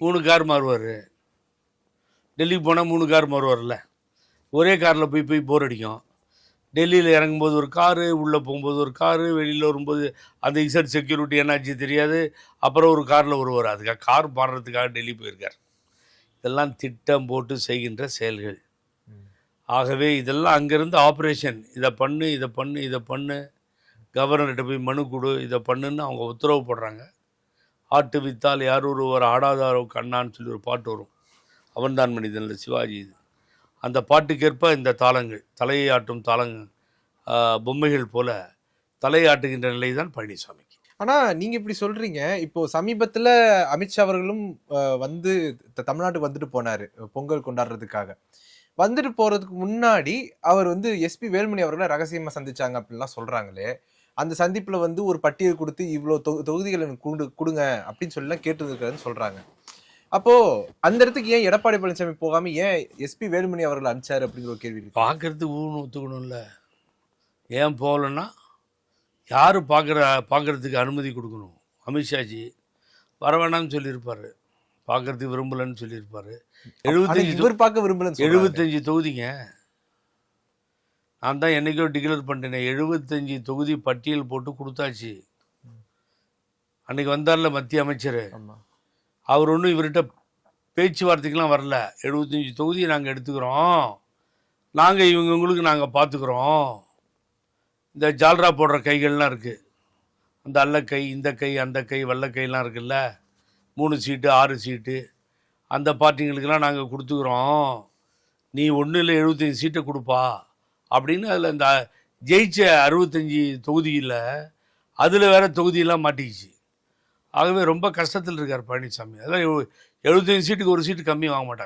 3 car மாறுவார். டெல்லிக்கு போனால் 3 car மாறுவார்ல. ஒரே காரில் போய் போர் அடிக்கும். டெல்லியில் இறங்கும்போது ஒரு காரு, உள்ளே போகும்போது ஒரு காரு, வெளியில் வரும்போது அந்த இசட் செக்யூரிட்டி என்னாச்சு தெரியாது. அப்புறம் ஒரு காரில் வருவார். அதுக்காக கார் மாறுறதுக்காக டெல்லி போயிருக்கார். இதெல்லாம் திட்டம் போட்டு செய்கின்ற செயல்கள். ஆகவே இதெல்லாம் அங்கேருந்து ஆப்ரேஷன், இதை பண்ணு, இதை பண்ணு, இதை பண்ணு, கவர்னர்கிட்ட போய் மனு கொடு, இதை பண்ணுன்னு அவங்க உத்தரவு போடுறாங்க. ஆட்டு வித்தால் யார் ஒருவர் ஆடாதாரோ கண்ணான்னு சொல்லி ஒரு பாட்டு வரும். அவன்தான் மனிதனில் சிவாஜி. இது அந்த பாட்டுக்கேற்ப இந்த தாளங்கள், தலையை ஆட்டும் தாளங்கள், பொம்மைகள் போல தலையாட்டுகின்ற நிலை தான் பழனிசாமிக்கு. ஆனா நீங்க இப்படி சொல்றீங்க. இப்போ சமீபத்துல அமித்ஷா அவர்களும் வந்து தமிழ்நாட்டுக்கு வந்துட்டு போனாரு பொங்கல் கொண்டாடுறதுக்காக. வந்துட்டு போறதுக்கு முன்னாடி அவர் வந்து எஸ்பி வேலுமணி அவர்களை ரகசியமா சந்திச்சாங்க அப்படின்லாம் சொல்றாங்களே. அந்த சந்திப்புல வந்து ஒரு பட்டியல் கொடுத்து இவ்வளவு தொகுதிகள் எனக்கு கொடுங்க அப்படின்னு சொல்லி கேட்டு சொல்றாங்க. அப்போ அந்த இடத்துக்கு ஏன் எடப்பாடி பழனிசாமி போகாம ஏன் எஸ்பி வேலுமணி அவர்கள் அனுப்பிச்சாரு அப்படிங்கிற ஒரு கேள்வி இருக்கு. பார்க்கறதுக்கு ஊன்னு ஒத்துக்கணும்ல. ஏன் போகலன்னா யார் பார்க்குறதுக்கு அனுமதி கொடுக்கணும்? அமித்ஷாஜி வர வேணாம்னு சொல்லியிருப்பார். பார்க்கறதுக்கு விரும்பலன்னு சொல்லியிருப்பார். 75 தொகுதிங்க. நான் தான் என்றைக்கோ டிக்ளேர் பண்ணிட்டேனே, 75 தொகுதி பட்டியல் போட்டு கொடுத்தாச்சு. அன்றைக்கி வந்தார்ல மத்திய அமைச்சர், அவர் ஒன்றும் இவர்கிட்ட பேச்சுவார்த்தைக்கெலாம் வரல. 75 தொகுதியை நாங்கள் எடுத்துக்கிறோம், நாங்கள் இவங்களுக்கு நாங்கள் பார்த்துக்குறோம். இந்த ஜால்ரா போடுற கைகள்லாம் இருக்குது, அந்த அல்லக்கை, இந்த கை, அந்த கை, வல்லக்கைலாம் இருக்குல்ல, 3 சீட்டு 6 சீட்டு, அந்த பார்ட்டிங்களுக்கெல்லாம் நாங்கள் கொடுத்துக்குறோம். நீ ஒன்றும் இல்லை 75 சீட்டை கொடுப்பா அப்படின்னு அதில் இந்த ஜெயிச்ச 65 தொகுதியில் அதில் வேறு தொகுதியெல்லாம் மாட்டிக்கிச்சு. ஆகவே ரொம்ப கஷ்டத்தில் இருக்கார் பழனிசாமி. அதெல்லாம் 75 சீட்டுக்கு ஒரு சீட்டு கம்மி வாங்க மாட்டாங்க.